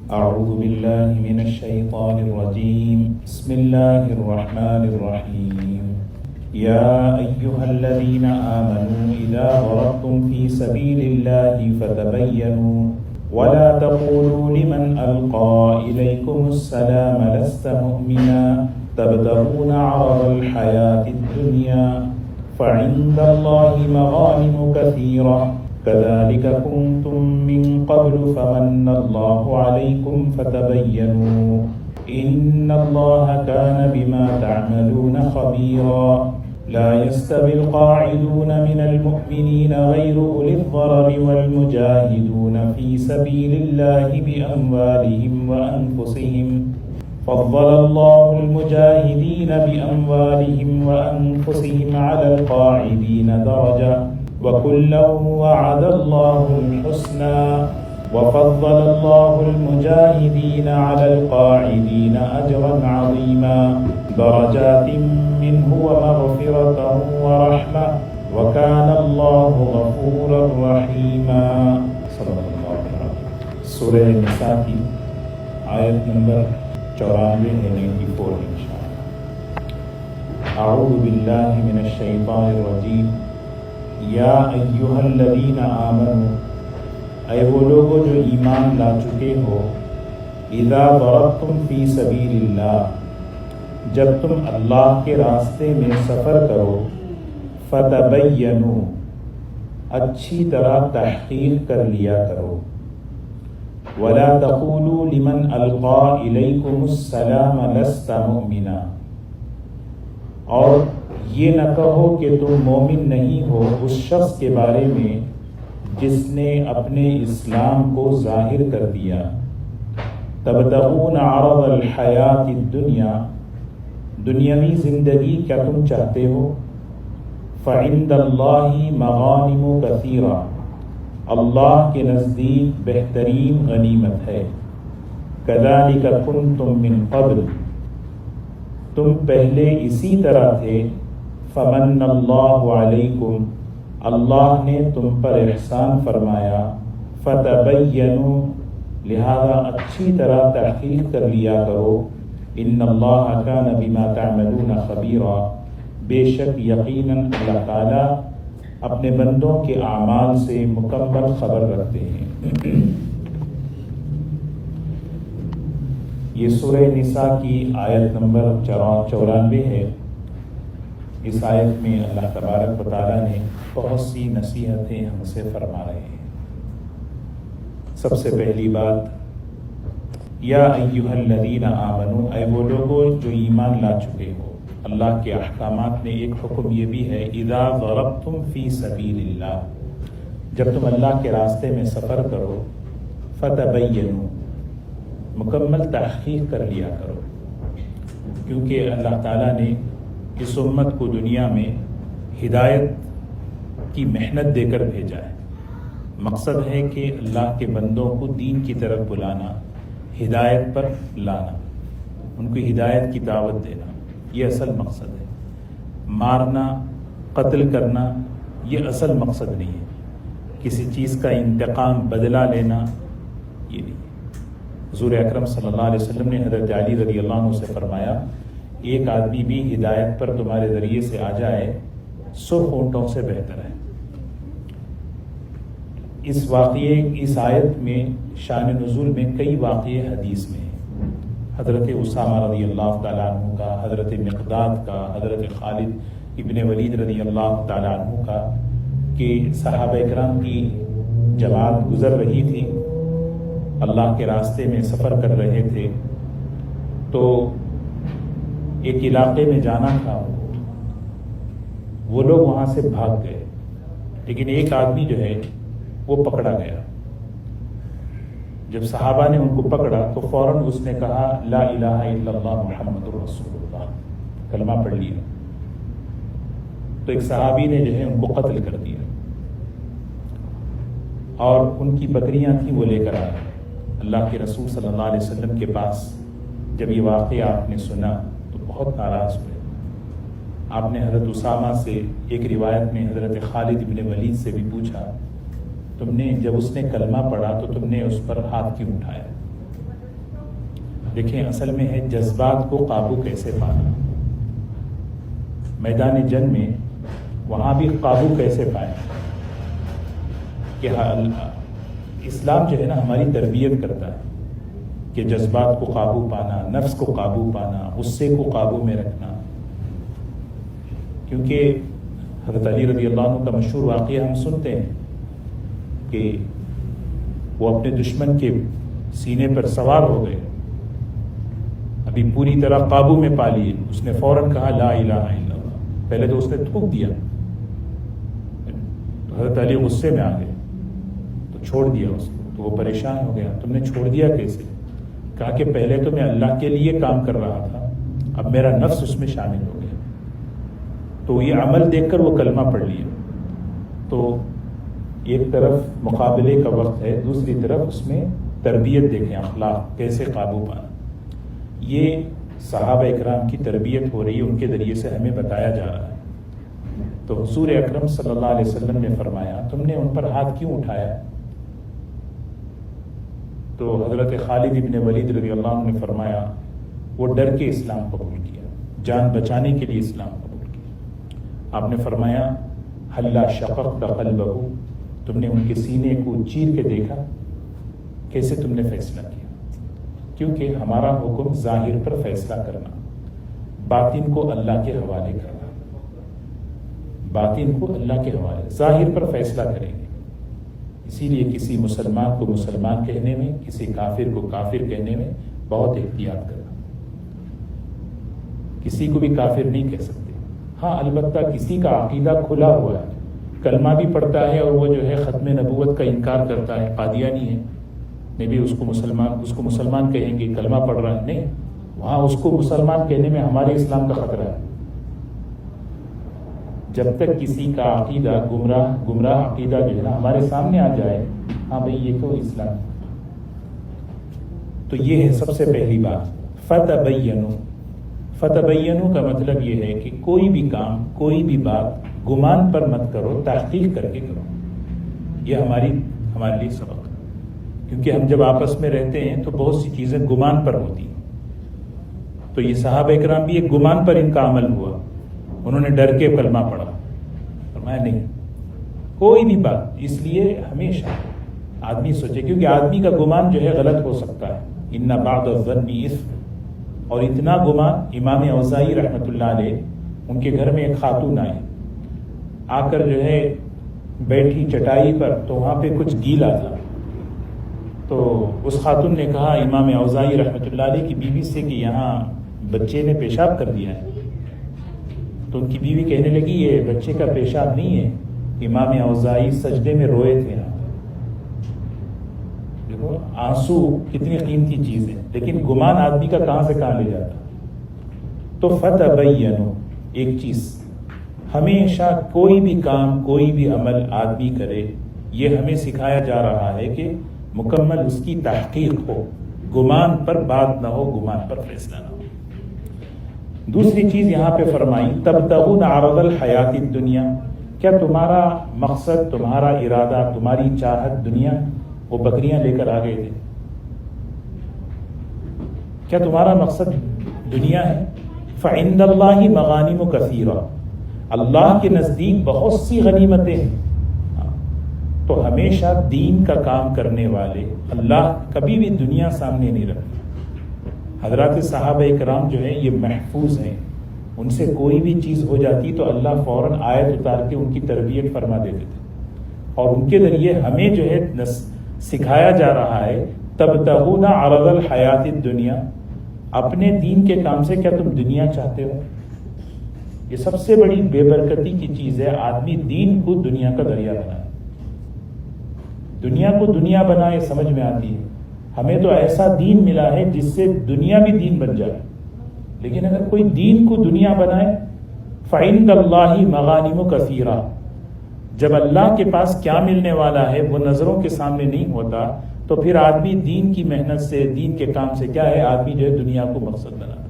أعوذ بالله من الشيطان الرجيم. بسم الله الرحمن الرحيم. يا أيها الذين آمنوا إذا ضربتم في سبيل الله فتبينوا ولا تقولوا لمن ألقى إليكم السلام لست مؤمنا تبتغون عرض الحياة الدنيا فعند الله مغانم كثيرة كذلك كنتم من قبل فمن الله عليكم فتبينوا إن الله كان بما تعملون خبيرا. لا يستوي القاعدون من المؤمنين غير أولي الضرر والمجاهدون في سبيل الله بأموالهم وأنفسهم فضل الله المجاهدين بأموالهم وأنفسهم على القاعدين درجة وكلا وعد الله الحسنى وفضل الله المجاهدين على القاعدين أجرا عظيما درجات منه ومغفرة ورحمة وكان الله غفورا رحيما. صدق اللہ العظیم. سورہ نساء کی آیت نمبر 94 ہے 94 انشاءاللہ. اعوذ باللہ من الشیطان الرجیم. یا ایھا الذین آمنوا، اے وہ لوگو جو ایمان لا چکے ہو، اذا ضربتم فی سبیل اللہ، جب تم اللہ کے راستے میں سفر کرو، فتبینوا، اچھی طرح تحقیق کر لیا کرو، ولا تقولوا لمن القى الیکم السلام لست مؤمنا، اور یہ نہ کہو کہ تم مومن نہیں ہو اس شخص کے بارے میں جس نے اپنے اسلام کو ظاہر کر دیا. تبتغون عرض الحیات الدنیا، دنیاوی زندگی کیا تم چاہتے ہو؟ فعند اللہ مغانم کثیرہ، اللہ کے نزدیک بہترین غنیمت ہے. کذالک کنتم من قبل، تم پہلے اسی طرح تھے. فمن اللہ علیکم، اللہ نے تم پر احسان فرمایا. فتبینوا، لہذا اچھی طرح تحقیق کر لیا کرو. ان اللہ کان بما تعملون خبیرا، بے شک یقیناً اللہ تعالیٰ اپنے بندوں کے اعمال سے مکمل خبر رکھتے ہیں. یہ سورہ نساء کی آیت نمبر 94 ہے. اس آیت میں اللہ تبارک و تعالیٰ نے بہت سی نصیحتیں ہم سے فرما رہے ہیں. سب سے پہلی بات، یا ایھا الذین آمنوا، اے وہ لوگوں جو ایمان لا چکے ہو. اللہ کے احکامات میں ایک حکم یہ بھی ہے، اذا ضربتم فی سبیل اللہ، جب تم اللہ کے راستے میں سفر کرو، فتبینوا، مکمل تحقیق کر لیا کرو، کیونکہ اللہ تعالیٰ نے اس امت کو دنیا میں ہدایت کی محنت دے کر بھیجا ہے. مقصد ہے کہ اللہ کے بندوں کو دین کی طرف بلانا، ہدایت پر لانا، ان کو ہدایت کی دعوت دینا، یہ اصل مقصد ہے. مارنا، قتل کرنا یہ اصل مقصد نہیں ہے. کسی چیز کا انتقام، بدلہ لینا یہ نہیں. حضور اکرم صلی اللہ علیہ وسلم نے حضرت علی رضی اللہ عنہ سے فرمایا، ایک آدمی بھی ہدایت پر تمہارے ذریعے سے آ جائے 100 اونٹوں سے بہتر ہے. اس آیت میں شان نزول میں کئی واقعے حدیث میں ہیں. حضرت اسامہ رضی اللہ تعالیٰ عنہ کا، حضرت مقداد کا، حضرت خالد ابن ولید رضی اللہ تعالیٰ عنہ کا، کہ صحابہ اکرام کی جماعت گزر رہی تھی، اللہ کے راستے میں سفر کر رہے تھے، تو ایک علاقے میں جانا تھا. وہ لوگ وہاں سے بھاگ گئے، لیکن ایک آدمی جو ہے وہ پکڑا گیا. جب صحابہ نے ان کو پکڑا تو فوراً اس نے کہا لا الہ الا اللہ محمد رسول اللہ، کلمہ پڑھ لیا. تو ایک صحابی نے جو ہے ان کو قتل کر دیا، اور ان کی بکریاں تھیں وہ لے کر آئے اللہ کے رسول صلی اللہ علیہ وسلم کے پاس. جب یہ واقعہ آپ نے سنا تو بہت ناراض ہوئے. آپ نے حضرت اسامہ سے، ایک روایت میں حضرت خالد ابن ولید سے بھی پوچھا، تم نے جب اس نے کلمہ پڑھا تو تم نے اس پر ہاتھ کیوں اٹھایا؟ دیکھیں اصل میں ہے جذبات کو قابو کیسے پانا. میدان جنگ میں وہاں بھی قابو کیسے پائیں کہ اسلام جو ہے نا ہماری تربیت کرتا ہے کہ جذبات کو قابو پانا، نفس کو قابو پانا، غصے کو قابو میں رکھنا. کیونکہ حضرت علی رضی اللہ عنہ کا مشہور واقعہ ہم سنتے ہیں کہ وہ اپنے دشمن کے سینے پر سوار ہو گئے، ابھی پوری طرح قابو میں پا لیے. اس نے فوراً کہا لا الہ الا اللہ. پہلے تو اس نے تھوک دیا، تو حضرت علی غصے میں آ گئے تو چھوڑ دیا اس کو. تو وہ پریشان ہو گیا، تم نے چھوڑ دیا کیسے؟ کہا کہ پہلے تو میں اللہ کے لیے کام کر رہا تھا، اب میرا نفس اس میں شامل ہو گیا. تو یہ عمل دیکھ کر وہ کلمہ پڑھ لیا. تو ایک طرف مقابلے کا وقت ہے، دوسری طرف اس میں تربیت دیکھیں، اخلاق کیسے قابو پانا. یہ صحابہ اکرام کی تربیت ہو رہی ہے، ان کے ذریعے سے ہمیں بتایا جا رہا ہے. تو حضور اکرم صلی اللہ علیہ وسلم نے فرمایا تم نے ان پر ہاتھ کیوں اٹھایا؟ تو حضرت خالد ابن ولید رضی اللہ عنہ نے فرمایا وہ ڈر کے اسلام قبول کیا، جان بچانے کے لیے اسلام قبول کیا. آپ نے فرمایا حلا شققت قلبہ، تم نے ان کے سینے کو چیر کے دیکھا، کیسے تم نے فیصلہ کیا؟ کیونکہ ہمارا حکم ظاہر پر فیصلہ کرنا، باطن کو اللہ کے حوالے کرنا. باطن کو اللہ کے حوالے، ظاہر پر فیصلہ کریں گے. اسی لیے کسی مسلمان کو مسلمان کہنے میں، کسی کافر کو کافر کہنے میں بہت احتیاط کرنا. کسی کو بھی کافر نہیں کہہ سکتے. ہاں البتہ کسی کا عقیدہ کھلا ہوا ہے، کلمہ بھی پڑھتا ہے اور وہ جو ہے ختم نبوت کا انکار کرتا ہے، قادیانی ہے، نہیں بھی اس کو مسلمان کہیں گے، کلمہ پڑھ رہا ہے. نہیں، وہاں اس کو مسلمان کہنے میں ہمارے اسلام کا خطرہ ہے. جب تک کسی کا عقیدہ گمراہ عقیدہ جو ہے نا ہمارے سامنے آ جائے، ہاں بھئی یہ تو اسلام. تو یہ ہے سب سے پہلی بات، فتبینوا کا مطلب یہ ہے کہ کوئی بھی کام، کوئی بھی بات گمان پر مت کرو، تحقیق کر کے کرو. یہ ہمارے لیے سبق ہے. کیونکہ ہم جب آپس میں رہتے ہیں تو بہت سی چیزیں گمان پر ہوتی ہیں. تو یہ صحابہ اکرام بھی ایک گمان پر ان کا عمل ہوا، انہوں نے ڈر کے کلمہ پڑھا. فرمایا نہیں کوئی بھی بات. اس لیے ہمیشہ آدمی سوچے، کیونکہ آدمی کا گمان جو ہے غلط ہو سکتا ہے. ان بعض الظن اثم، اور اتنا گمان امام اوزاعی رحمۃ اللہ علیہ، ان کے گھر میں ایک خاتون آئی، آ کر جو ہے بیٹھی چٹائی پر، تو وہاں پہ کچھ گیلا تھا. تو اس خاتون نے کہا امام اوزاعی رحمۃ اللہ علیہ کی بیوی سے کہ یہاں بچے نے پیشاب کر دیا ہے. تو ان کی بیوی کہنے لگی یہ بچے کا پیشاب نہیں ہے، امام اوزاعی سجدے میں روئے تھے. دیکھو آنسو کتنی قیمتی چیز ہے، لیکن گمان آدمی کا کہاں سے کہاں لے جاتا. تو فتبینوا، ایک چیز ہمیشہ کوئی بھی کام، کوئی بھی عمل آدمی کرے، یہ ہمیں سکھایا جا رہا ہے کہ مکمل اس کی تحقیق ہو، گمان پر بات نہ ہو، گمان پر فیصلہ نہ ہو. دوسری چیز یہاں پہ فرمائی تبتغون عرض الحیات الدنیا، کیا تمہارا مقصد، تمہارا ارادہ، تمہاری چاہت دنیا؟ وہ بکریاں لے کر آ گئے تھے. کیا تمہارا مقصد دنیا ہے؟ فعند اللہ مغانم کثیرہ، اللہ کے نزدیک بہت سی غنیمتیں ہیں. تو ہمیشہ دین کا کام کرنے والے اللہ کبھی بھی دنیا سامنے نہیں رکھتے. حضرات صحابہ اکرام جو ہیں یہ محفوظ ہیں، ان سے کوئی بھی چیز ہو جاتی تو اللہ فوراً آیت اتار کے ان کی تربیت فرما دیتے تھے. اور ان کے ذریعے ہمیں جو ہے سکھایا جا رہا ہے تبتغون عرض الحیات الدنیا، اپنے دین کے کام سے کیا تم دنیا چاہتے ہو؟ یہ سب سے بڑی بے برکتی کی چیز ہے، آدمی دین کو دنیا کا ذریعہ بنائے. دنیا کو دنیا بنائے سمجھ میں آتی ہے. ہمیں تو ایسا دین ملا ہے جس سے دنیا بھی دین بن جائے. لیکن اگر کوئی دین کو دنیا بنائے، فعند اللہ مغانم کثیرہ، جب اللہ کے پاس کیا ملنے والا ہے وہ نظروں کے سامنے نہیں ہوتا، تو پھر آدمی دین کی محنت سے، دین کے کام سے کیا ہے، آدمی جو ہے دنیا کو مقصد بناتا.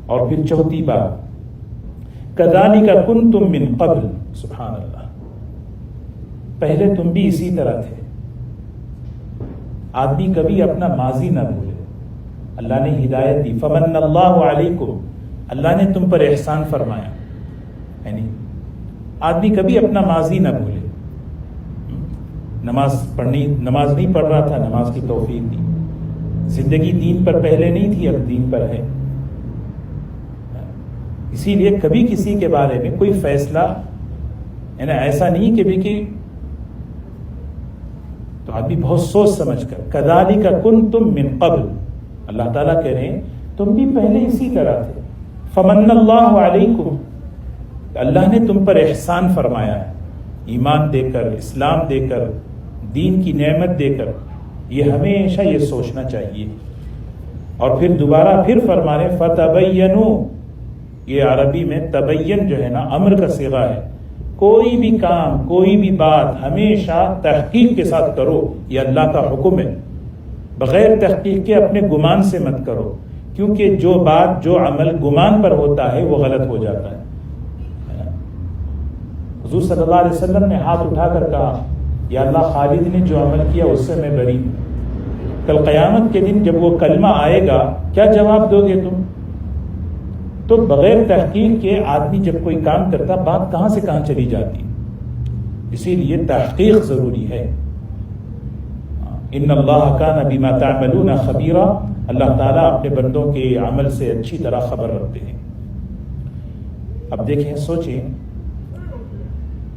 اور پھر چوتھی بات کذالک کنتم من قبل، سبحان اللہ، پہلے تم بھی اسی طرح تھے. آدمی کبھی اپنا ماضی نہ بھولے. اللہ نے ہدایت دی. فمن اللہ علیکم, اللہ نے تم پر احسان فرمایا. یعنی آدمی کبھی اپنا ماضی نہ بھولے. نماز نہیں پڑھ رہا تھا, نماز کی توفیق دی. زندگی دین پر پہلے نہیں تھی, اب دین پر ہے. اسی لیے کبھی کسی کے بارے میں کوئی فیصلہ یعنی ایسا نہیں کہ تو آدمی بہت سوچ سمجھ کر. کذالک کنتم من قبل, اللہ تعالیٰ کہہ رہے ہیں تم بھی پہلے اسی طرح تھے. فمن اللہ علیکم, اللہ نے تم پر احسان فرمایا ہے, ایمان دے کر, اسلام دے کر, دین کی نعمت دے کر. یہ ہمیشہ یہ سوچنا چاہیے. اور پھر دوبارہ پھر فرما رہے فتبینوا, یہ عربی میں تبین جو ہے نا امر کا صیغہ ہے. کوئی بھی کام, کوئی بھی بات ہمیشہ تحقیق کے ساتھ کرو, یہ اللہ کا حکم ہے. بغیر تحقیق کے اپنے گمان سے مت کرو, کیونکہ جو بات جو عمل گمان پر ہوتا ہے وہ غلط ہو جاتا ہے. حضور صلی اللہ علیہ وسلم نے ہاتھ اٹھا کر کہا یا اللہ خالد نے جو عمل کیا اس سے میں بری ہوں. کل قیامت کے دن جب وہ کلمہ آئے گا کیا جواب دو گے تم؟ تو بغیر تحقیق کے آدمی جب کوئی کام کرتا بات کہاں سے کہاں چلی جاتی. اسی لیے تحقیق ضروری ہے. ان اللہ کان بما تعملون خبیرا, اللہ تعالیٰ اپنے بندوں کے عمل سے اچھی طرح خبر رکھتے ہیں. اب دیکھیں, سوچیں,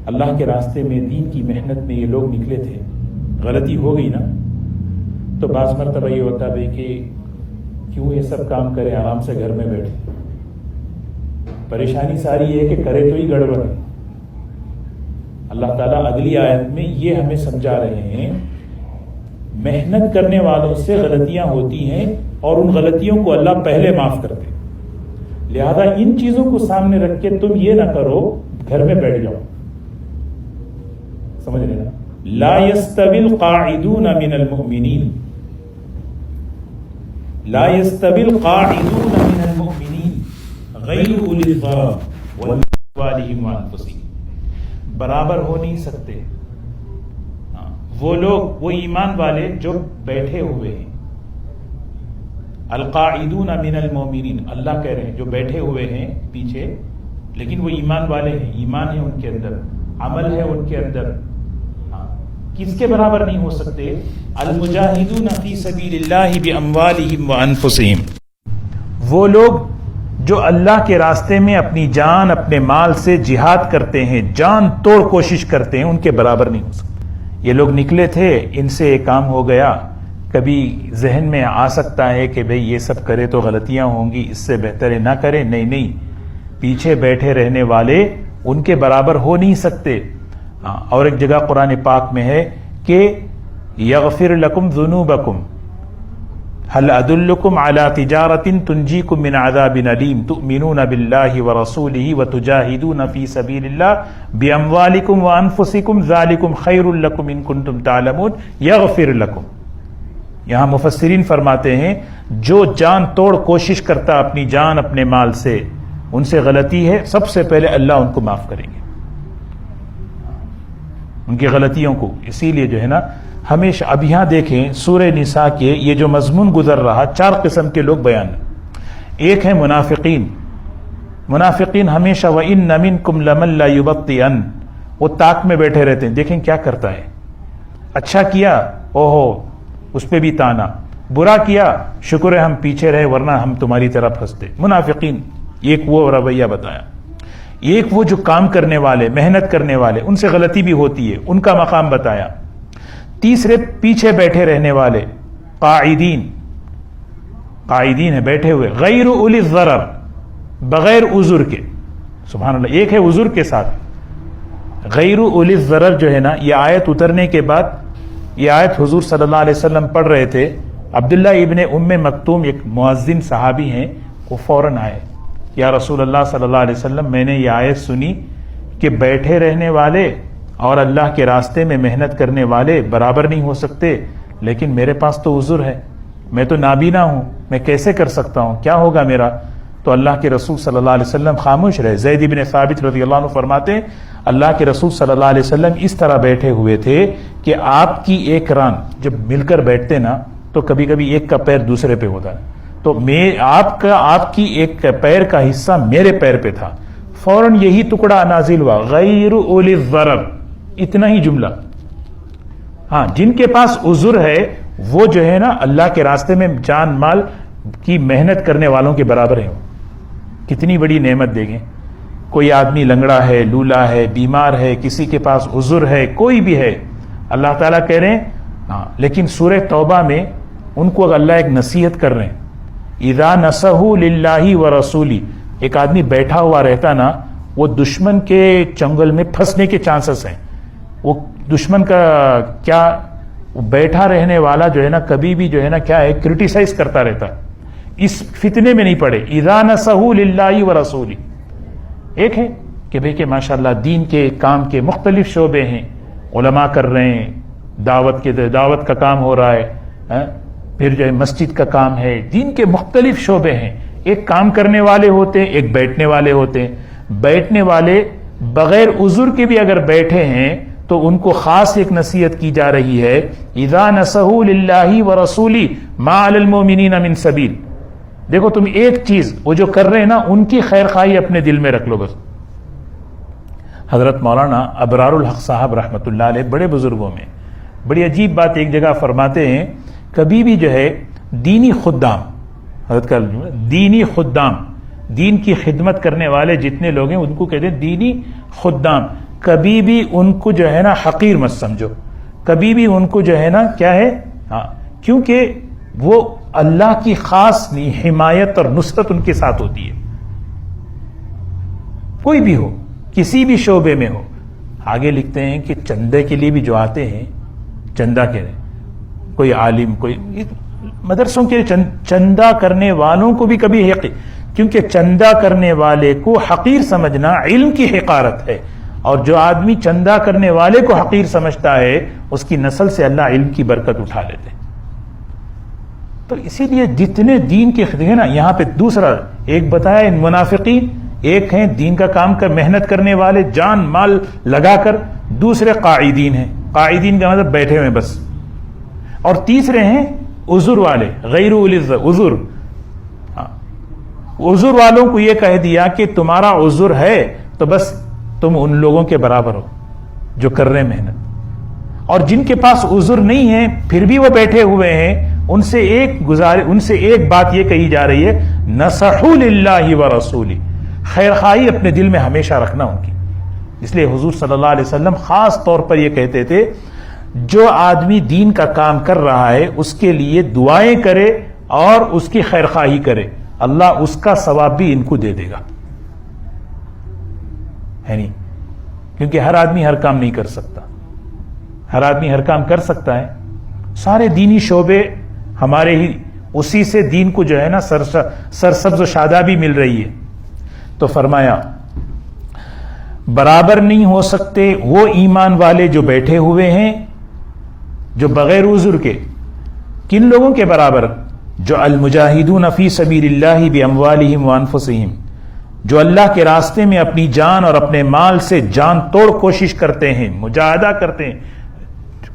اللہ کے راستے میں دین کی محنت میں یہ لوگ نکلے تھے, غلطی ہو گئی نا تو بعض مرتبہ یہ ہوتا ہے کہ کیوں یہ سب کام کرے, آرام سے گھر میں بیٹھے. پریشانی ساری یہ ہے کہ کرے تو ہی گڑبڑ ہے. اللہ تعالیٰ اگلی آیت میں یہ ہمیں سمجھا رہے ہیں محنت کرنے والوں سے غلطیاں ہوتی ہیں اور ان غلطیوں کو اللہ پہلے معاف کرتے. لہذا ان چیزوں کو سامنے رکھ کے تم یہ نہ کرو گھر میں بیٹھ جاؤ. سمجھ رہے نا, لا يستوي القاعدون من المؤمنین, لا يستوي القاعدون من المؤمنین غیر اولی الضرر واموالهم وانفسهم, برابر ہو نہیں سکتے وہ لوگ, وہ ایمان والے جو بیٹھے ہوئے ہیں. القاعدون من المؤمنین, اللہ کہہ رہے ہیں جو بیٹھے ہوئے ہیں پیچھے لیکن وہ ایمان والے ہیں, ایمان ہے ان کے اندر, عمل ہے ان کے اندر. کس کے برابر نہیں ہو سکتے؟ المجاہدون فی سبیل اللہ باموالہم وانفسہم, وہ لوگ جو اللہ کے راستے میں اپنی جان اپنے مال سے جہاد کرتے ہیں, جان توڑ کوشش کرتے ہیں, ان کے برابر نہیں ہو سکتے. یہ لوگ نکلے تھے, ان سے ایک کام ہو گیا. کبھی ذہن میں آ سکتا ہے کہ بھئی یہ سب کرے تو غلطیاں ہوں گی, اس سے بہتر ہے نہ کرے. نہیں, پیچھے بیٹھے رہنے والے ان کے برابر ہو نہیں سکتے. اور ایک جگہ قرآن پاک میں ہے کہ یغفر لکم ذنوبکم هل ادلکم علی تجارۃ تنجیکم من عذاب علیم تؤمنون باللہ ورسولہ وتجاہدون فی سبیل اللہ باموالکم وانفسکم ذالکم خیر لکم ان کنتم تعلمون یغفر لکم. یہاں مفسرین فرماتے ہیں جو جان توڑ کوشش کرتا اپنی جان اپنے مال سے, ان سے غلطی ہے, سب سے پہلے اللہ ان کو معاف کریں گے ان کی غلطیوں کو. اسی لیے جو ہے نا ہمیشہ, اب یہاں دیکھیں سورہ نساء کے یہ جو مضمون گزر رہا, 4 قسم کے لوگ بیان ہیں. ایک ہے منافقین. منافقین ہمیشہ وَإِنَّ مِنْكُمْ لَمَن لَا يُبَطِّئَنَ, وہ طاق میں بیٹھے رہتے ہیں, دیکھیں کیا کرتا ہے. اچھا کیا, اوہو اس پہ بھی تانا, برا کیا شکر ہے ہم پیچھے رہے ورنہ ہم تمہاری طرح پھنستے. منافقین, ایک وہ رویہ بتایا. ایک وہ جو کام کرنے والے, محنت کرنے والے, ان سے غلطی بھی ہوتی ہے, ان کا مقام بتایا. تیسرے پیچھے بیٹھے رہنے والے قاعدین, قاعدین ہے بیٹھے ہوئے, غیر اولی الضرر, بغیر عذر کے. سبحان اللہ, ایک ہے عذر کے ساتھ, غیر اولی الضرر جو ہے نا, یہ آیت اترنے کے بعد, یہ آیت حضور صلی اللہ علیہ وسلم پڑھ رہے تھے. عبداللہ ابن ام مکتوم ایک مؤذن صحابی ہیں, وہ فوراً آئے, یا رسول اللہ صلی اللہ علیہ وسلم میں نے یہ آیت سنی کہ بیٹھے رہنے والے اور اللہ کے راستے میں محنت کرنے والے برابر نہیں ہو سکتے, لیکن میرے پاس تو عذر ہے, میں تو نابینا ہوں, میں کیسے کر سکتا ہوں, کیا ہوگا میرا؟ تو اللہ کے رسول صلی اللہ علیہ وسلم خاموش رہے. زید بن ثابت رضی اللہ عنہ فرماتے ہیں اللہ کے رسول صلی اللہ علیہ وسلم اس طرح بیٹھے ہوئے تھے کہ آپ کی ایک ران جب مل کر بیٹھتے نا تو کبھی کبھی ایک کا پیر دوسرے پہ ہوتا ہے, تو آپ کی ایک پیر کا حصہ میرے پیر پہ تھا، فوراً یہی ٹکڑا نازل ہوا، غیر اولی الضرر، اتنا ہی جملہ. ہاں، جن کے پاس عذر ہے وہ جو ہے نا اللہ کے راستے میں جان مال کی محنت کرنے والوں کے برابر ہیں. کتنی بڑی نعمت دیکھیں. کوئی آدمی لنگڑا ہے، لولا ہے، بیمار ہے، کسی کے پاس عذر ہے، کوئی بھی ہے، اللہ تعالیٰ کہہ رہے ہیں ہاں. لیکن سورہ توبہ میں ان کو اللہ ایک نصیحت کر رہے ہیں، اذا نصحوا للہ ورسولہ. ایک آدمی بیٹھا ہوا رہتا نا، وہ دشمن کے چنگل میں پھنسنے کے چانسز ہیں. وہ دشمن کا کیا، بیٹھا رہنے والا جو ہے نا کبھی بھی جو ہے نا کیا ہے، کرٹیسائز کرتا رہتا. اس فتنے میں نہیں پڑے. اذا نصحوا للہ ورسولہ، ایک ہے کہ بھئی کہ ماشاءاللہ دین کے کام کے مختلف شعبے ہیں، علماء کر رہے ہیں، دعوت کا کام ہو رہا ہے، پھر جو ہے مسجد کا کام ہے، دین کے مختلف شعبے ہیں. ایک کام کرنے والے ہوتے ہیں، ایک بیٹھنے والے ہوتے ہیں. بیٹھنے والے بغیر عذر کے بھی اگر بیٹھے ہیں تو ان کو خاص ایک نصیحت کی جا رہی ہے، اذا نصحوا للہ ورسولہ ما علی المؤمنین من سبیل. دیکھو تم ایک چیز وہ جو کر رہے ہیں نا، ان کی خیر خواہی اپنے دل میں رکھ لو بس. حضرت مولانا ابرار الحق صاحب رحمۃ اللہ علیہ بڑے بزرگوں میں بڑی عجیب بات ایک جگہ فرماتے ہیں، کبھی بھی جو ہے دینی خدام، حضرت کا دینی خدام، دین کی خدمت کرنے والے جتنے لوگ ہیں ان کو کہتے ہیں دینی خدام. کبھی بھی ان کو جو ہے نا حقیر مت سمجھو، کبھی بھی ان کو جو ہے نا کیا ہے، ہاں، کیونکہ وہ اللہ کی خاص حمایت اور نصرت ان کے ساتھ ہوتی ہے. کوئی بھی ہو، کسی بھی شعبے میں ہو. آگے لکھتے ہیں کہ چندے کے لیے بھی جو آتے ہیں، چندہ کہہ رہے ہیں، کوئی عالم، کوئی مدرسوں کے چندہ کرنے والوں کو بھی کبھی کیونکہ چندہ کرنے والے کو حقیر سمجھنا علم کی حقارت ہے، اور جو آدمی چندہ کرنے والے کو حقیر سمجھتا ہے اس کی نسل سے اللہ علم کی برکت اٹھا لیتے. تو اسی لیے جتنے دین کے خدمت نا، یہاں پہ دوسرا ایک بتایا ان منافقین، ایک ہیں دین کا کام کر محنت کرنے والے جان مال لگا کر، دوسرے قاعدین ہیں. قاعدین کا مطلب بیٹھے ہوئے بس. اور تیسرے ہیں عذر والے، غیر اولی عذر. عذر والوں کو یہ کہہ دیا کہ تمہارا عذر ہے تو بس تم ان لوگوں کے برابر ہو جو کر رہے ہیں محنت. اور جن کے پاس عذر نہیں ہے پھر بھی وہ بیٹھے ہوئے ہیں، ان سے ایک بات یہ کہی جا رہی ہے، نصحوا للہ ورسولہ، خیر خواہی اپنے دل میں ہمیشہ رکھنا ان کی. اس لیے حضور صلی اللہ علیہ وسلم خاص طور پر یہ کہتے تھے، جو آدمی دین کا کام کر رہا ہے اس کے لیے دعائیں کرے اور اس کی خیر خواہی کرے، اللہ اس کا ثواب بھی ان کو دے دے گا. ہے نہیں؟ کیونکہ ہر آدمی ہر کام نہیں کر سکتا. ہر آدمی ہر کام کر سکتا ہے. سارے دینی شعبے ہمارے ہی، اسی سے دین کو جو ہے نا سرسبز و شادابی مل رہی ہے. تو فرمایا برابر نہیں ہو سکتے وہ ایمان والے جو بیٹھے ہوئے ہیں، جو بغیر عذر کے. کن لوگوں کے برابر؟ جو المجاہدون فی سبیل اللہ باموالہم وانفسہم، جو اللہ کے راستے میں اپنی جان اور اپنے مال سے جان توڑ کوشش کرتے ہیں، مجاہدہ کرتے ہیں،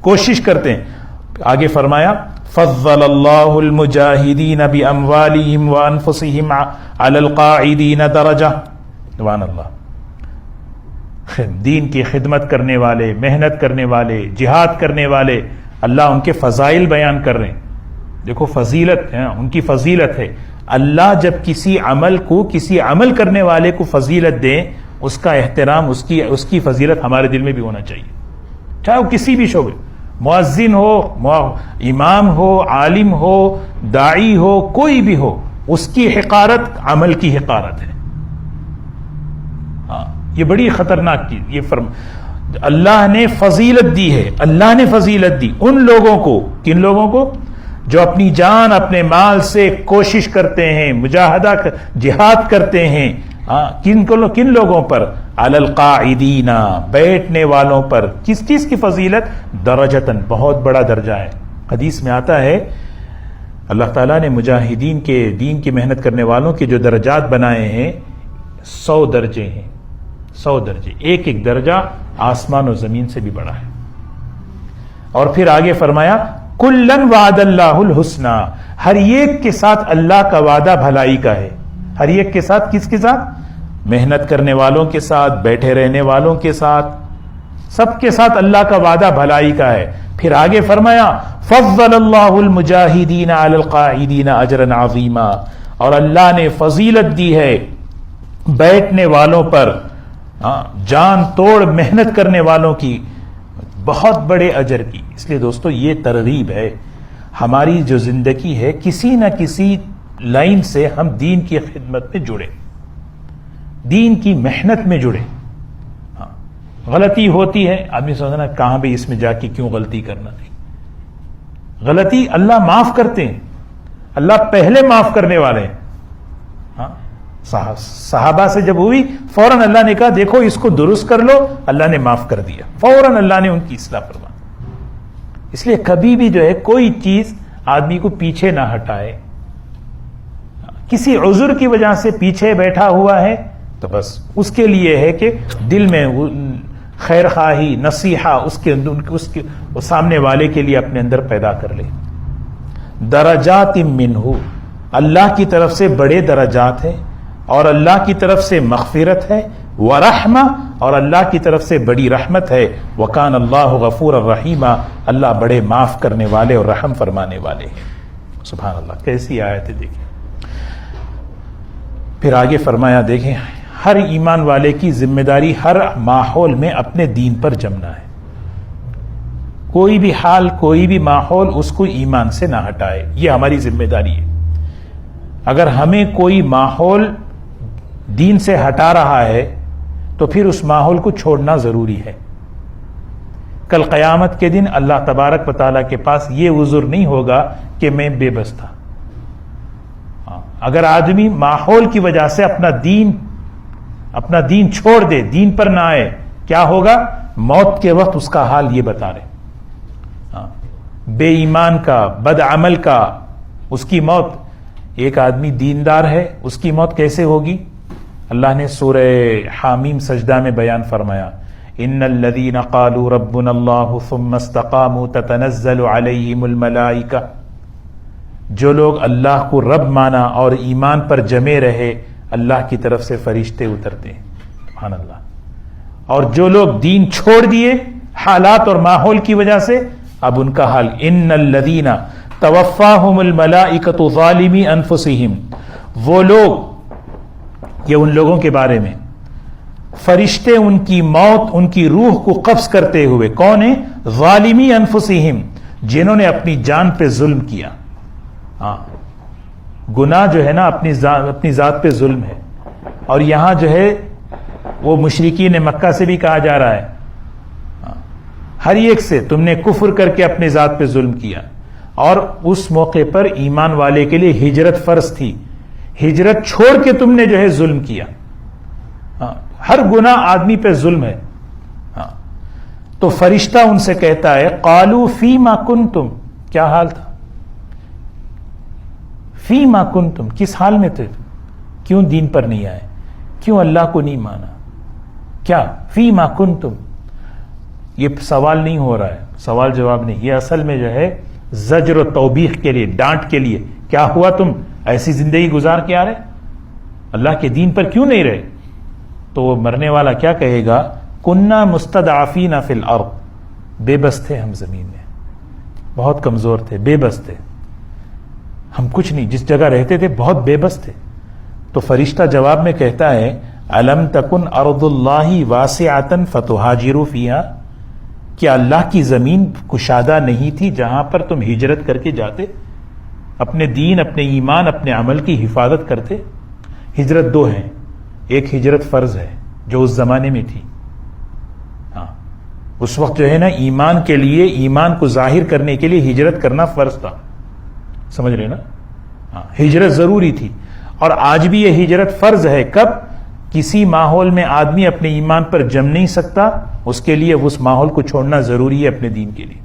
کوشش کرتے ہیں. آگے فرمایا فضل اللہ المجاہدین باموالہم وانفسہم علی القاعدین درجہ. سبحان اللہ. دین کی خدمت کرنے والے، محنت کرنے والے، جہاد کرنے والے، اللہ ان کے فضائل بیان کر رہے ہیں. دیکھو فضیلت ہے، ان کی فضیلت ہے. اللہ جب کسی عمل کرنے والے کو فضیلت دیں، اس کا احترام، اس کی فضیلت ہمارے دل میں بھی ہونا چاہیے. چاہے وہ کسی بھی شعبے، مؤذن ہو، امام ہو، عالم ہو، داعی ہو، کوئی بھی ہو، اس کی حقارت عمل کی حقارت ہے. ہاں، یہ بڑی خطرناک چیز. یہ اللہ نے فضیلت دی ہے. اللہ نے فضیلت دی ان لوگوں کو. کن لوگوں کو؟ جو اپنی جان اپنے مال سے کوشش کرتے ہیں، مجاہدہ جہاد کرتے ہیں. کن لوگوں پر؟ علی القاعدین، بیٹھنے والوں پر. کس چیز کی فضیلت؟ درجتاً، بہت بڑا درجہ ہے. حدیث میں آتا ہے اللہ تعالیٰ نے مجاہدین کے، دین کی محنت کرنے والوں کے جو درجات بنائے ہیں 100 درجے ہیں. 100 درجے، ایک ایک درجہ آسمان و زمین سے بھی بڑا ہے. اور پھر آگے فرمایا کلن وعد اللہ الحسنى، ہر ایک کے ساتھ اللہ کا وعدہ بھلائی کا ہے. ہر ایک کے ساتھ، کس کے ساتھ؟ محنت کرنے والوں کے ساتھ، بیٹھے رہنے والوں کے ساتھ، سب کے ساتھ اللہ کا وعدہ بھلائی کا ہے. پھر آگے فرمایا فضل اللہ المجاہدین علی القاعدین اجرا عظیما، اور اللہ نے فضیلت دی ہے بیٹھنے والوں پر، جان توڑ محنت کرنے والوں کی بہت بڑے اجر کی. اس لیے دوستو یہ ترغیب ہے، ہماری جو زندگی ہے کسی نہ کسی لائن سے ہم دین کی خدمت میں جڑے، دین کی محنت میں جڑے. غلطی ہوتی ہے، آدمی سوچنا کہاں بھی اس میں جا کے کیوں غلطی کرنا. نہیں، غلطی اللہ معاف کرتے ہیں، اللہ پہلے معاف کرنے والے ہیں. صحابہ سے جب ہوئی فوراً اللہ نے کہا دیکھو اس کو درست کر لو، اللہ نے معاف کر دیا، فوراً اللہ نے ان کی اصلاح فرما. اس لیے کبھی بھی جو ہے کوئی چیز آدمی کو پیچھے نہ ہٹائے. کسی عذر کی وجہ سے پیچھے بیٹھا ہوا ہے تو بس اس کے لیے ہے کہ دل میں خیر خواہی، نصیحہ اس کے سامنے والے کے لیے اپنے اندر پیدا کر لے. درجات منہ، اللہ کی طرف سے بڑے درجات ہیں اور اللہ کی طرف سے مغفرت ہے. ورحمہ، اور اللہ کی طرف سے بڑی رحمت ہے. وکان اللہ غفور الرحیم، اللہ بڑے معاف کرنے والے اور رحم فرمانے والے ہیں. سبحان اللہ، کیسی آیت ہے دیکھیں. پھر آگے فرمایا دیکھیں ہر ایمان والے کی ذمہ داری ہر ماحول میں اپنے دین پر جمنا ہے. کوئی بھی حال، کوئی بھی ماحول اس کو ایمان سے نہ ہٹائے، یہ ہماری ذمہ داری ہے. اگر ہمیں کوئی ماحول دین سے ہٹا رہا ہے تو پھر اس ماحول کو چھوڑنا ضروری ہے. کل قیامت کے دن اللہ تبارک و تعالیٰ کے پاس یہ عذر نہیں ہوگا کہ میں بے بس تھا. اگر آدمی ماحول کی وجہ سے اپنا دین چھوڑ دے، دین پر نہ آئے، کیا ہوگا؟ موت کے وقت اس کا حال یہ بتا رہے. بے ایمان کا، بد عمل کا، اس کی موت. ایک آدمی دیندار ہے، اس کی موت کیسے ہوگی؟ اللہ نے سورہ حامیم سجدہ میں بیان فرمایا ان الذین قالوا ربنا اللہ ثم استقاموا تتنزل علیہم الملائکہ، جو لوگ اللہ کو رب مانا اور ایمان پر جمے رہے اللہ کی طرف سے فرشتے اترتے ہیں. سبحان اللہ. اور جو لوگ دین چھوڑ دیے حالات اور ماحول کی وجہ سے، اب ان کا حال ان الذین توفاہم الملائکۃ ظالمی انفسہم، وہ لوگ، یہ ان لوگوں کے بارے میں فرشتے ان کی موت، ان کی روح کو قبض کرتے ہوئے، کون ہیں؟ ظالمی انفسہم، جنہوں نے اپنی جان پہ ظلم کیا. گناہ جو ہے نا اپنی ذات پہ ظلم ہے. اور یہاں جو ہے وہ مشرکین مکہ سے بھی کہا جا رہا ہے، ہر ایک سے تم نے کفر کر کے اپنے ذات پہ ظلم کیا. اور اس موقع پر ایمان والے کے لیے ہجرت فرض تھی، ہجرت چھوڑ کے تم نے جو ہے ظلم کیا. ہر گناہ آدمی پہ ظلم ہے. تو فرشتہ ان سے کہتا ہے قالوا فیما کنتم، کیا حال تھا؟ فیما کنتم، کس حال میں تھے؟ کیوں دین پر نہیں آئے؟ کیوں اللہ کو نہیں مانا؟ کیا فیما کنتم؟ یہ سوال نہیں ہو رہا ہے، سوال جواب نہیں، یہ اصل میں جو ہے زجر و توبیخ کے لیے، ڈانٹ کے لیے. کیا ہوا تم ایسی زندگی گزار کے آ رہے، اللہ کے دین پر کیوں نہیں رہے؟ تو وہ مرنے والا کیا کہے گا؟ کننا مستضعفین فی الارض، بے بس تھے ہم زمین میں، بہت کمزور تھے، بے بس تھے ہم، کچھ نہیں، جس جگہ رہتے تھے بہت بے بس تھے. تو فرشتہ جواب میں کہتا ہے الم تکن ارض اللہ واسعۃ فتہاجروا فیہا، کیا اللہ کی زمین کشادہ نہیں تھی جہاں پر تم ہجرت کر کے جاتے، اپنے دین، اپنے ایمان، اپنے عمل کی حفاظت کرتے؟ ہجرت دو ہیں، ایک ہجرت فرض ہے جو اس زمانے میں تھی. اس وقت جو ہے نا ایمان کے لیے، ایمان کو ظاہر کرنے کے لیے ہجرت کرنا فرض تھا، سمجھ رہے نا؟ ہجرت ضروری تھی. اور آج بھی یہ ہجرت فرض ہے. کب؟ کسی ماحول میں آدمی اپنے ایمان پر جم نہیں سکتا، اس کے لیے اس ماحول کو چھوڑنا ضروری ہے اپنے دین کے لیے.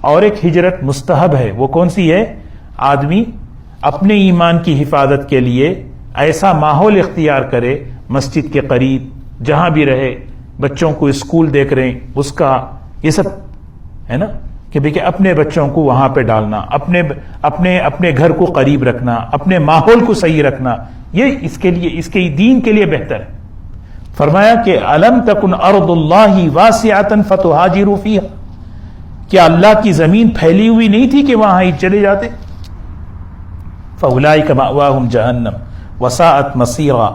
اور ایک ہجرت مستحب ہے، وہ کون سی ہے؟ آدمی اپنے ایمان کی حفاظت کے لیے ایسا ماحول اختیار کرے، مسجد کے قریب جہاں بھی رہے، بچوں کو اسکول دیکھ رہے ہیں اس کا، یہ سب ہے نا، کہ بھئی کہ اپنے بچوں کو وہاں پہ ڈالنا، اپنے گھر کو قریب رکھنا، اپنے ماحول کو صحیح رکھنا، یہ اس کے دین کے لیے بہتر ہے۔ فرمایا کہ الم تکن ارض اللہ واسعۃ فتہاجروا فیہا، کیا اللہ کی زمین پھیلی ہوئی نہیں تھی کہ وہاں ہی چلے جاتے؟ فاولئک مأواہم جہنم وساءت مصیرا،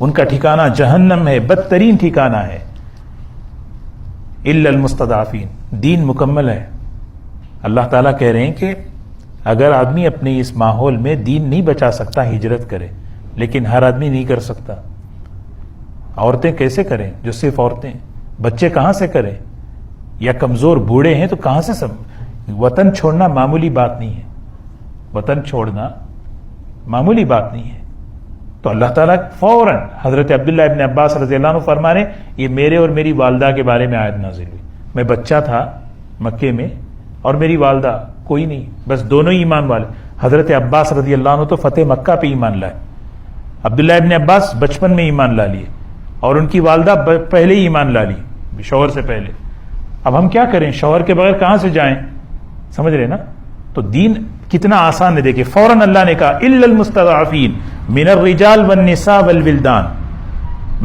ان کا ٹھکانہ جہنم ہے، بدترین ٹھکانہ ہے۔ الا المستضعفین، دین مکمل ہے۔ اللہ تعالیٰ کہہ رہے ہیں کہ اگر آدمی اپنے اس ماحول میں دین نہیں بچا سکتا ہجرت کرے، لیکن ہر آدمی نہیں کر سکتا۔ عورتیں کیسے کریں جو صرف عورتیں؟ بچے کہاں سے کریں؟ یا کمزور بوڑھے ہیں تو کہاں سے وطن چھوڑنا معمولی بات نہیں ہے، وطن چھوڑنا معمولی بات نہیں ہے۔ تو اللہ تعالیٰ فوراً حضرت عبداللہ ابن عباس رضی اللہ عنہ فرما رہے ہیں، یہ میرے اور میری والدہ کے بارے میں آیت نازل ہوئی۔ میں بچہ تھا مکے میں اور میری والدہ کوئی نہیں، بس دونوں ہی ایمان والے۔ حضرت عباس رضی اللہ عنہ تو فتح مکہ پہ ایمان لائے، عبداللہ ابن عباس بچپن میں ایمان لا لیے، اور ان کی والدہ پہلے ہی ایمان لا لی شوہر سے پہلے۔ اب ہم کیا کریں، شوہر کے بغیر کہاں سے جائیں؟ سمجھ رہے نا؟ تو دین کتنا آسان ہے، دیکھیں فوراً اللہ نے کہا الا المستضعفین من الرجال والنساء والولدان،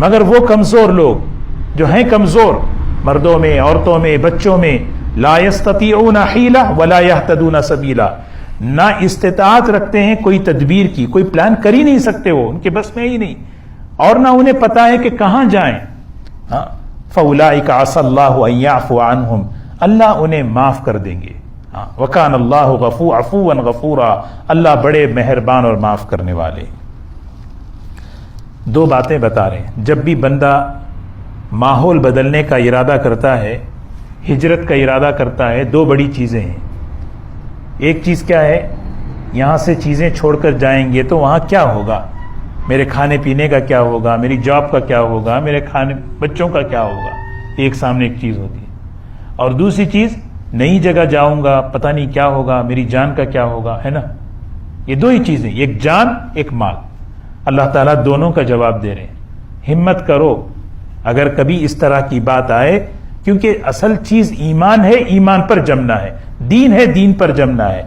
مگر وہ کمزور لوگ جو ہیں کمزور، مردوں میں، عورتوں میں، بچوں میں، لا یستطیعون حیلہ ولا یہتدون سبیلا، نہ استطاعت رکھتے ہیں کوئی تدبیر کی، کوئی پلان کر ہی نہیں سکتے، وہ ان کے بس میں ہی نہیں، اور نہ انہیں پتا ہے کہ کہاں جائیں۔ فاولئک عسى اللہ ان یعفو عنہم، اللہ انہیں معاف کر دیں گے۔ وکان اللہ عفوا غفورا، اللہ بڑے مہربان اور معاف کرنے والے۔ دو باتیں بتا رہے ہیں، جب بھی بندہ ماحول بدلنے کا ارادہ کرتا ہے، ہجرت کا ارادہ کرتا ہے، دو بڑی چیزیں ہیں۔ ایک چیز کیا ہے، یہاں سے چیزیں چھوڑ کر جائیں گے تو وہاں کیا ہوگا، میرے کھانے پینے کا کیا ہوگا، میری جاب کا کیا ہوگا، میرے بچوں کا کیا ہوگا، ایک سامنے ایک چیز ہوتی ہے۔ اور دوسری چیز، نئی جگہ جاؤں گا پتہ نہیں کیا ہوگا، میری جان کا کیا ہوگا، ہے نا؟ یہ دو ہی چیزیں، ایک جان ایک مال۔ اللہ تعالیٰ دونوں کا جواب دے رہے ہیں، ہمت کرو اگر کبھی اس طرح کی بات آئے، کیونکہ اصل چیز ایمان ہے، ایمان پر جمنا ہے، دین ہے، دین پر جمنا ہے۔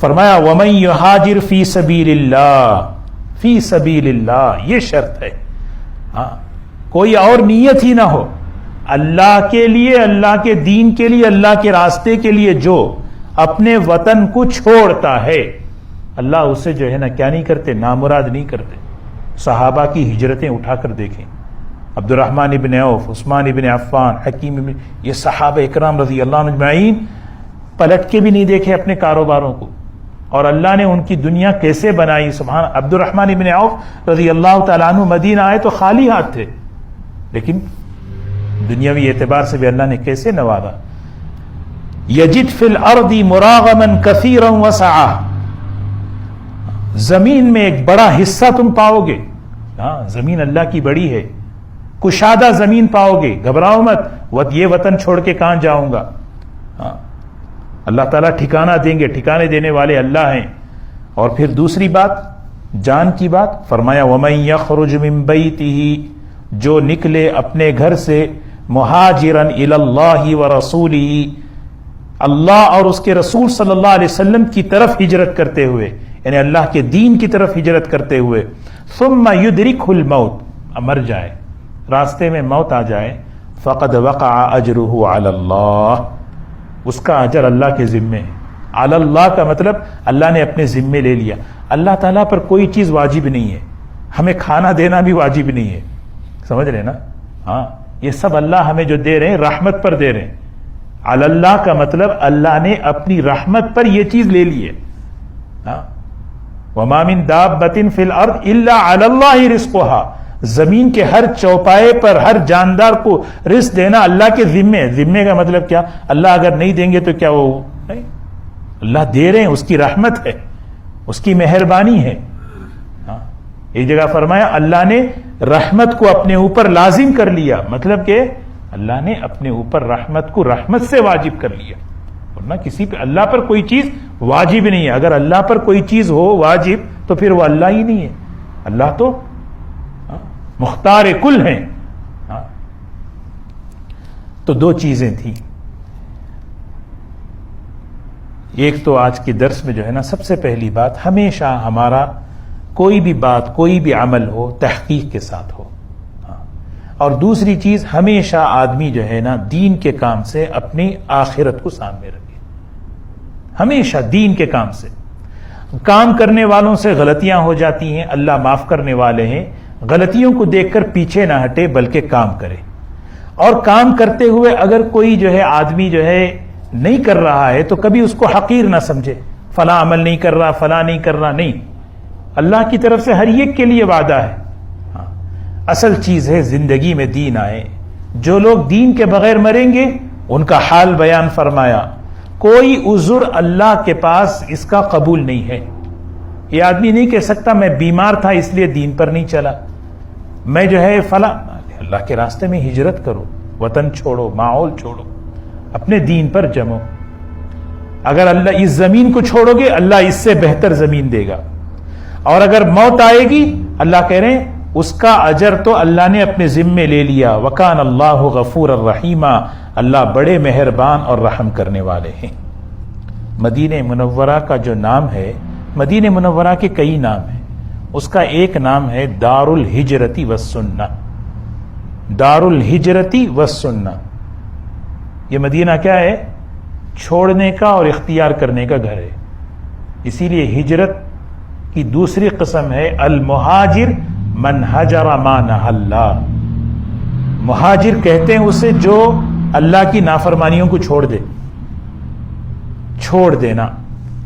فرمایا وَمَن يُهَاجِرْ فِي سَبِيلِ اللَّهِ، فی سبیل اللہ، یہ شرط ہے، کوئی اور نیت ہی نہ ہو، اللہ کے لیے، اللہ کے دین کے لیے، اللہ کے راستے کے لیے جو اپنے وطن کو چھوڑتا ہے، اللہ اسے جو ہے نا کیا نہیں کرتے، نامراد نہیں کرتے۔ صحابہ کی ہجرتیں اٹھا کر دیکھیں، عبد الرحمن ابن عوف، عثمان ابن عفان، حکیم ابن، یہ صحابہ اکرام رضی اللہ عنہ اجمعین پلٹ کے بھی نہیں دیکھے اپنے کاروباروں کو، اور اللہ نے ان کی دنیا کیسے بنائی، سبحان۔ عبد الرحمن ابن عوف رضی اللہ تعالیٰ عنہ مدینہ آئے تو خالی ہاتھ تھے، لیکن دنیاوی اعتبار سے بھی اللہ نے کیسے نوازا۔ یجد فی الارض مراغما کثیرا وسعا، زمین میں ایک بڑا حصہ تم پاؤ گے، زمین اللہ کی بڑی ہے، کشادہ زمین پاؤ گے، گھبراؤ مت، یہ وطن چھوڑ کے کہاں جاؤں گا۔ اللہ تعالیٰ ٹھکانہ دیں گے، ٹھکانے دینے والے اللہ ہیں۔ اور پھر دوسری بات، جان کی بات، فرمایا وَمَن يَخْرُجْ مِن بَيْتِهِ، جو نکلے اپنے گھر سے، مہاجرًا إِلَى اللَّهِ وَرَسُولِهِ، اللہ اور اس کے رسول صلی اللہ علیہ وسلم کی طرف ہجرت کرتے ہوئے، یعنی اللہ کے دین کی طرف ہجرت کرتے ہوئے، ثُمَّ يُدْرِكْهُ الْمَوْتُ، مر جائے، راستے میں موت آ جائے، فَقَدْ وَقَعَ أَجْرُهُ عَلَى اللَّهِ، اس کا اجر اللہ کے ذمے ہے۔ علی اللہ کا مطلب اللہ نے اپنے ذمے لے لیا۔ اللہ تعالیٰ پر کوئی چیز واجب نہیں ہے، ہمیں کھانا دینا بھی واجب نہیں ہے، سمجھ رہے نا؟ یہ سب اللہ ہمیں جو دے رہے ہیں رحمت پر دے رہے ہیں۔ علی اللہ کا مطلب اللہ نے اپنی رحمت پر یہ چیز لے لی ہے۔ وما من دابۃ فی الارض الا علی اللہ رزقها، زمین کے ہر چوپائے پر ہر جاندار کو رزق دینا اللہ کے ذمے۔ ذمے کا مطلب کیا؟ اللہ اگر نہیں دیں گے تو کیا وہ نہیں؟ اللہ دے رہے ہیں، اس کی رحمت ہے، اس کی مہربانی ہے۔ ایک جگہ فرمایا اللہ نے رحمت کو اپنے اوپر لازم کر لیا، مطلب کہ اللہ نے اپنے اوپر رحمت کو رحمت سے واجب کر لیا، ورنہ کسی پہ اللہ پر کوئی چیز واجب نہیں ہے۔ اگر اللہ پر کوئی چیز ہو واجب تو پھر وہ اللہ ہی نہیں ہے، اللہ تو مختار کل ہیں۔ تو دو چیزیں تھیں، ایک تو آج کے درس میں جو ہے نا سب سے پہلی بات، ہمیشہ ہمارا کوئی بھی بات کوئی بھی عمل ہو تحقیق کے ساتھ ہو، اور دوسری چیز ہمیشہ آدمی جو ہے نا دین کے کام سے اپنی آخرت کو سامنے رکھے، ہمیشہ دین کے کام سے۔ کام کرنے والوں سے غلطیاں ہو جاتی ہیں، اللہ معاف کرنے والے ہیں، غلطیوں کو دیکھ کر پیچھے نہ ہٹے بلکہ کام کرے، اور کام کرتے ہوئے اگر کوئی جو ہے آدمی جو ہے نہیں کر رہا ہے تو کبھی اس کو حقیر نہ سمجھے، فلاں عمل نہیں کر رہا، فلاں نہیں کر رہا، نہیں، اللہ کی طرف سے ہر ایک کے لیے وعدہ ہے۔ اصل چیز ہے زندگی میں دین آئے، جو لوگ دین کے بغیر مریں گے ان کا حال بیان فرمایا، کوئی عذر اللہ کے پاس اس کا قبول نہیں ہے۔ یہ آدمی نہیں کہہ سکتا میں بیمار تھا اس لیے دین پر نہیں چلا، میں جو ہے فلاں، اللہ کے راستے میں ہجرت کرو، وطن چھوڑو، ماحول چھوڑو، اپنے دین پر جمو۔ اگر اللہ اس زمین کو چھوڑو گے اللہ اس سے بہتر زمین دے گا، اور اگر موت آئے گی اللہ کہہ رہے ہیں اس کا اجر تو اللہ نے اپنے ذمے لے لیا، وکان اللہ غفور الرحیم، اللہ بڑے مہربان اور رحم کرنے والے ہیں۔ مدینہ منورہ کا جو نام ہے، مدینہ منورہ کے کئی نام ہیں، اس کا ایک نام ہے دار الہجرتی والسنہ، دار الہجرتی والسنہ۔ یہ مدینہ کیا ہے؟ چھوڑنے کا اور اختیار کرنے کا گھر ہے، اسی لیے ہجرت کی دوسری قسم ہے المہاجر من حجر ما نہى اللہ۔ مہاجر کہتے ہیں اسے جو اللہ کی نافرمانیوں کو چھوڑ دے، چھوڑ دینا۔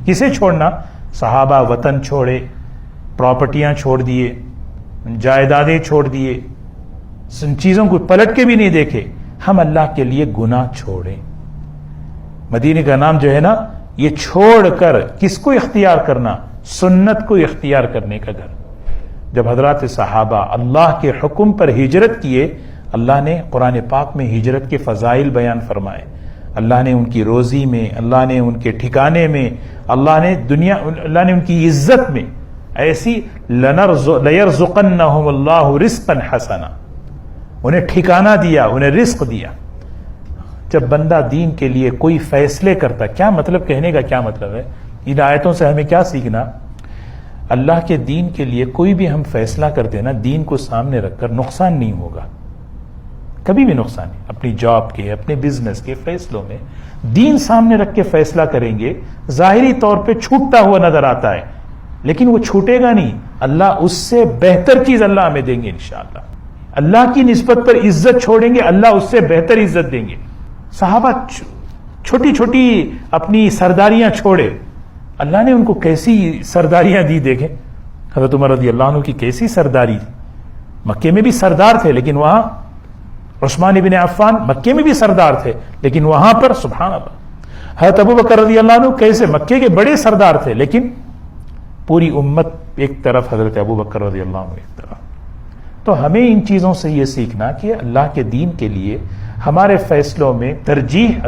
کسے چھوڑنا؟ صحابہ وطن چھوڑے، پراپرٹیاں چھوڑ دیے، جائیدادیں چھوڑ دیے، ان چیزوں کو پلٹ کے بھی نہیں دیکھے، ہم اللہ کے لیے گناہ چھوڑیں۔ مدینے کا نام جو ہے نا یہ چھوڑ کر کس کو اختیار کرنا؟ سنت کو اختیار کرنے کا گھر۔ جب حضرات صحابہ اللہ کے حکم پر ہجرت کیے، اللہ نے قرآن پاک میں ہجرت کے فضائل بیان فرمائے، اللہ نے ان کی روزی میں، اللہ نے ان کے ٹھکانے میں، اللہ نے ان کی عزت میں ایسی لَيَرْزُقَنَّهُمُ اللَّهُ رِزْقًا حَسَنًا، انہیں ٹھکانہ دیا، انہیں رزق دیا۔ جب بندہ دین کے لیے کوئی فیصلے کرتا، کیا مطلب کہنے کا کیا مطلب ہے؟ ان آیتوں سے ہمیں کیا سیکھنا؟ اللہ کے دین کے لیے کوئی بھی ہم فیصلہ کرتے ہیں نا، دین کو سامنے رکھ کر نقصان نہیں ہوگا، کبھی بھی نقصان نہیں۔ اپنی جاب کے، اپنے بزنس کے فیصلوں میں دین سامنے رکھ کے فیصلہ کریں گے، ظاہری طور پہ چھوٹتا ہوا نظر آتا ہے لیکن وہ چھوٹے گا نہیں، اللہ اس سے بہتر چیز اللہ ہمیں دیں گے انشاءاللہ۔ اللہ کی نسبت پر عزت چھوڑیں گے، اللہ اس سے بہتر عزت دیں گے۔ صحابہ چھوٹی چھوٹی اپنی سرداریاں چھوڑے، اللہ نے ان کو کیسی سرداریاں دی، دیکھیں حضرت عمر رضی اللہ عنہ کی کیسی سرداری تھی، مکے میں بھی سردار تھے لیکن وہاں عثمان ابن عفان مکے میں بھی سردار تھے لیکن وہاں پر سبحان اللہ، حضرت ابو بکر رضی اللہ عنہ کیسے مکے کے بڑے سردار تھے لیکن پوری امت ایک طرف، حضرت ابو بکر رضی اللہ عنہ ایک طرف۔ تو ہمیں ان چیزوں سے یہ سیکھنا کہ اللہ کے دین کے لیے ہمارے فیصلوں میں ترجیح